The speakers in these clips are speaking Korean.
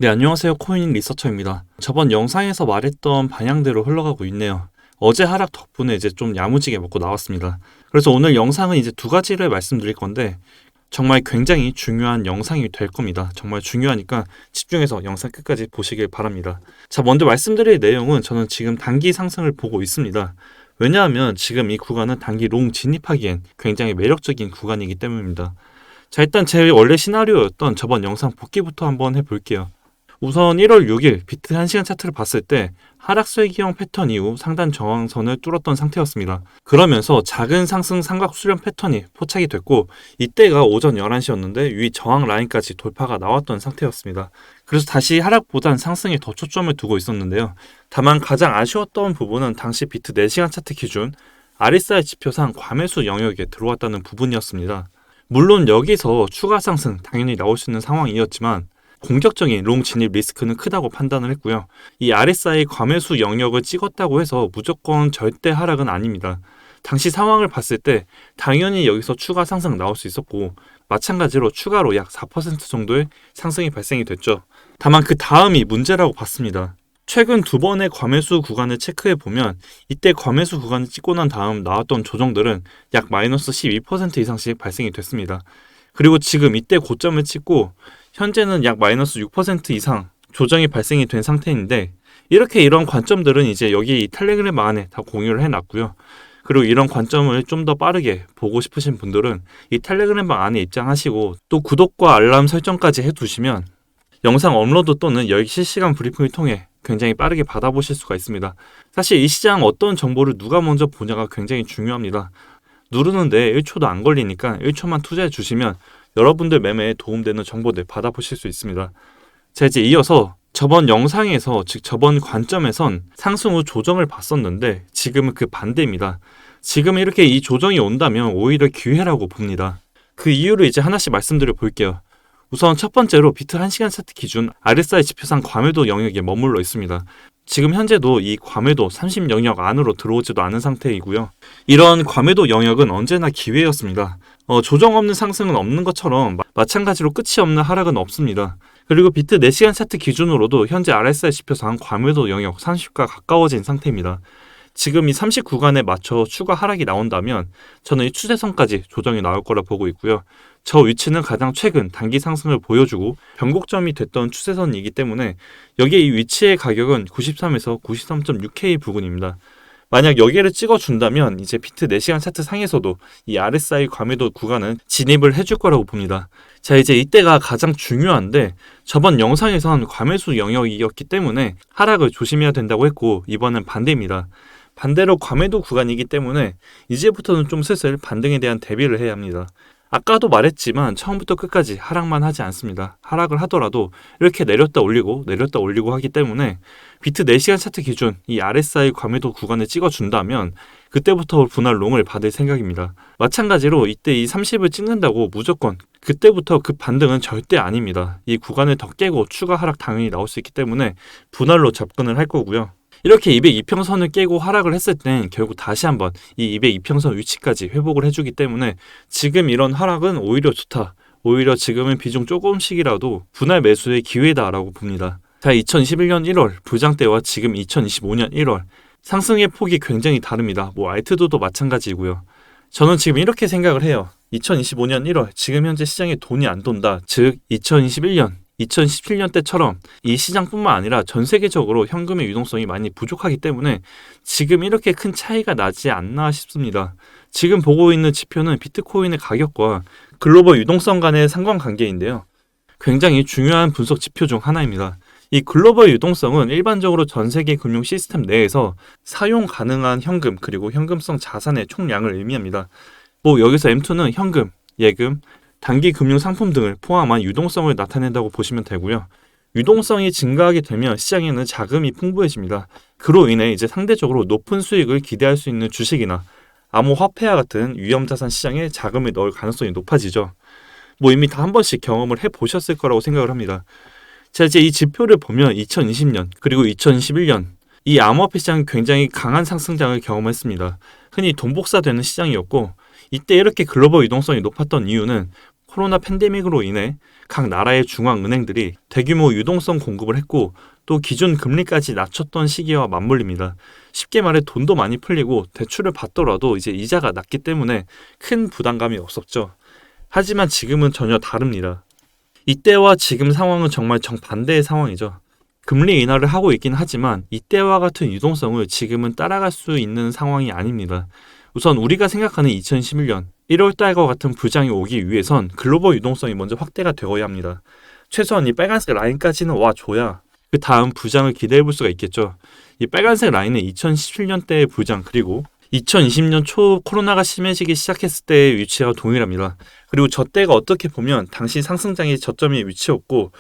네, 안녕하세요. 코인 리서처입니다. 저번 영상에서 말했던 방향대로 흘러가고 있네요. 어제 하락 덕분에 이제 좀 야무지게 먹고 나왔습니다. 그래서 오늘 영상은 이제 두 가지를 말씀드릴 건데 정말 굉장히 중요한 영상이 될 겁니다. 정말 중요하니까 집중해서 영상 끝까지 보시길 바랍니다. 자, 먼저 말씀드릴 내용은 저는 지금 단기 상승을 보고 있습니다. 왜냐하면 지금 이 구간은 단기 롱 진입하기엔 굉장히 매력적인 구간이기 때문입니다. 자, 일단 제 원래 시나리오였던 저번 영상 복귀부터 한번 해볼게요. 우선 1월 6일 비트 1시간 차트를 봤을 때 하락세기형 패턴 이후 상단 저항선을 뚫었던 상태였습니다. 그러면서 작은 상승 삼각 수렴 패턴이 포착이 됐고 이때가 오전 11시였는데 위 저항 라인까지 돌파가 나왔던 상태였습니다. 그래서 다시 하락보단 상승에 더 초점을 두고 있었는데요. 다만 가장 아쉬웠던 부분은 당시 비트 4시간 차트 기준 RSI 지표상 과매수 영역에 들어왔다는 부분이었습니다. 물론 여기서 추가 상승 당연히 나올 수 있는 상황이었지만 공격적인 롱 진입 리스크는 크다고 판단을 했고요. 이 RSI 과매수 영역을 찍었다고 해서 무조건 절대 하락은 아닙니다. 당시 상황을 봤을 때 당연히 여기서 추가 상승 나올 수 있었고 마찬가지로 추가로 약 4% 정도의 상승이 발생이 됐죠. 다만 그 다음이 문제라고 봤습니다. 최근 두 번의 과매수 구간을 체크해 보면 이때 과매수 구간을 찍고 난 다음 나왔던 조정들은 약 마이너스 12% 이상씩 발생이 됐습니다. 그리고 지금 이때 고점을 찍고 현재는 약 마이너스 6% 이상 조정이 발생이 된 상태인데 이런 관점들은 이제 여기 이 텔레그램 안에 다 공유를 해놨고요. 그리고 이런 관점을 좀 더 빠르게 보고 싶으신 분들은 이 텔레그램 안에 입장하시고 또 구독과 알람 설정까지 해두시면 영상 업로드 또는 여기 실시간 브리핑을 통해 굉장히 빠르게 받아보실 수가 있습니다. 사실 이 시장 어떤 정보를 누가 먼저 보냐가 굉장히 중요합니다. 누르는데 1초도 안 걸리니까 1초만 투자해 주시면 여러분들 매매에 도움되는 정보들 받아보실 수 있습니다. 자, 이제 이어서 저번 영상에서 즉 저번 관점에선 상승 후 조정을 봤었는데 지금은 그 반대입니다. 지금 이렇게 이 조정이 온다면 오히려 기회라고 봅니다. 그 이유를 이제 하나씩 말씀드려 볼게요. 우선 첫 번째로 비트 1시간 차트 기준 RSI 지표상 과매도 영역에 머물러 있습니다. 지금 현재도 이 과매도 30 영역 안으로 들어오지도 않은 상태이고요. 이런 과매도 영역은 언제나 기회였습니다. 조정 없는 상승은 없는 것처럼 마찬가지로 끝이 없는 하락은 없습니다. 그리고 비트 4시간 차트 기준으로도 현재 RSI 지표상 과매도 영역 30과 가까워진 상태입니다. 지금 이 30 구간에 맞춰 추가 하락이 나온다면 저는 이 추세선까지 조정이 나올 거라 보고 있고요. 저 위치는 가장 최근 단기 상승을 보여주고 변곡점이 됐던 추세선이기 때문에 여기에 이 위치의 가격은 93에서 93.6K 부근입니다. 만약 여기를 찍어준다면 이제 비트 4시간 차트 상에서도 이 RSI 과매도 구간은 진입을 해줄 거라고 봅니다. 자, 이제 이때가 가장 중요한데 저번 영상에선 과매수 영역이었기 때문에 하락을 조심해야 된다고 했고 이번엔 반대입니다. 반대로 과매도 구간이기 때문에 이제부터는 좀 슬슬 반등에 대한 대비를 해야 합니다. 아까도 말했지만 처음부터 끝까지 하락만 하지 않습니다. 하락을 하더라도 이렇게 내렸다 올리고 하기 때문에 비트 4시간 차트 기준 이 RSI 과매도 구간을 찍어준다면 그때부터 분할 롱을 받을 생각입니다. 마찬가지로 이때 이 30을 찍는다고 무조건 그때부터 그 반등은 절대 아닙니다. 이 구간을 더 깨고 추가 하락 당연히 나올 수 있기 때문에 분할로 접근을 할 거고요. 이렇게 202평선을 깨고 하락을 했을 땐 결국 다시 한번 이 202평선 위치까지 회복을 해주기 때문에 지금 이런 하락은 오히려 좋다. 오히려 지금은 비중 조금씩이라도 분할 매수의 기회다라고 봅니다. 자, 2021년 1월 부장 때와 지금 2025년 1월 상승의 폭이 굉장히 다릅니다. 알트도도 마찬가지고요. 저는 지금 이렇게 생각을 해요. 2025년 1월 지금 현재 시장에 돈이 안 돈다. 즉 2017년 때처럼 이 시장뿐만 아니라 전 세계적으로 현금의 유동성이 많이 부족하기 때문에 지금 이렇게 큰 차이가 나지 않나 싶습니다. 지금 보고 있는 지표는 비트코인의 가격과 글로벌 유동성 간의 상관관계인데요. 굉장히 중요한 분석 지표 중 하나입니다. 이 글로벌 유동성은 일반적으로 전 세계 금융 시스템 내에서 사용 가능한 현금 그리고 현금성 자산의 총량을 의미합니다. 여기서 M2는 현금, 예금, 단기 금융 상품 등을 포함한 유동성을 나타낸다고 보시면 되고요. 유동성이 증가하게 되면 시장에는 자금이 풍부해집니다. 그로 인해 이제 상대적으로 높은 수익을 기대할 수 있는 주식이나 암호화폐와 같은 위험자산 시장에 자금을 넣을 가능성이 높아지죠. 이미 다 한 번씩 경험을 해보셨을 거라고 생각을 합니다. 자, 이제 이 지표를 보면 2020년 그리고 2021년 이 암호화폐 시장은 굉장히 강한 상승장을 경험했습니다. 흔히 돈복사되는 시장이었고 이때 이렇게 글로벌 유동성이 높았던 이유는 코로나 팬데믹으로 인해 각 나라의 중앙은행들이 대규모 유동성 공급을 했고 또 기준 금리까지 낮췄던 시기와 맞물립니다. 쉽게 말해 돈도 많이 풀리고 대출을 받더라도 이제 이자가 낮기 때문에 큰 부담감이 없었죠. 하지만 지금은 전혀 다릅니다. 이때와 지금 상황은 정말 정반대의 상황이죠. 금리 인하를 하고 있긴 하지만 이때와 같은 유동성을 지금은 따라갈 수 있는 상황이 아닙니다. 우선 우리가 생각하는 2011년 1월 달과 같은 부장이 오기 위해선 글로벌 유동성이 먼저 확대가 되어야 합니다. 최소한 이 빨간색 라인까지는 와줘야 그 다음 부장을 기대해 볼 수가 있겠죠. 이 빨간색 라인은 2017년 때의 부장 그리고 2020년 초 코로나가 심해지기 시작했을 때의 위치와 동일합니다. 그리고 저 때가 어떻게 보면 당시 상승장의 저점의 위치였고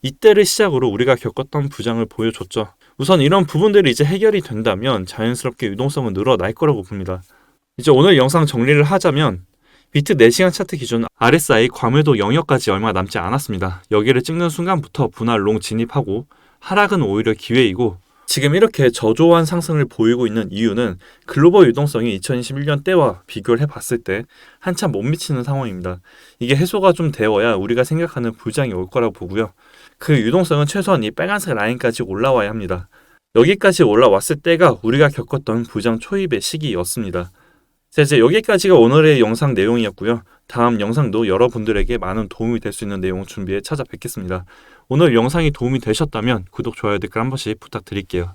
이때를 시작으로 우리가 겪었던 부장을 보여줬죠. 우선 이런 부분들이 이제 해결이 된다면 자연스럽게 유동성은 늘어날 거라고 봅니다. 이제 오늘 영상 정리를 하자면 비트 4시간 차트 기준 RSI 과매도 영역까지 얼마 남지 않았습니다. 여기를 찍는 순간부터 분할 롱 진입하고 하락은 오히려 기회이고 지금 이렇게 저조한 상승을 보이고 있는 이유는 글로벌 유동성이 2021년 때와 비교를 해봤을 때 한참 못 미치는 상황입니다. 이게 해소가 좀 되어야 우리가 생각하는 부장이 올 거라고 보고요. 그 유동성은 최소한 이 빨간색 라인까지 올라와야 합니다. 여기까지 올라왔을 때가 우리가 겪었던 부장 초입의 시기였습니다. 자, 이제 여기까지가 오늘의 영상 내용이었고요. 다음 영상도 여러분들에게 많은 도움이 될 수 있는 내용 준비해 찾아뵙겠습니다. 오늘 영상이 도움이 되셨다면 구독, 좋아요, 댓글 한 번씩 부탁드릴게요.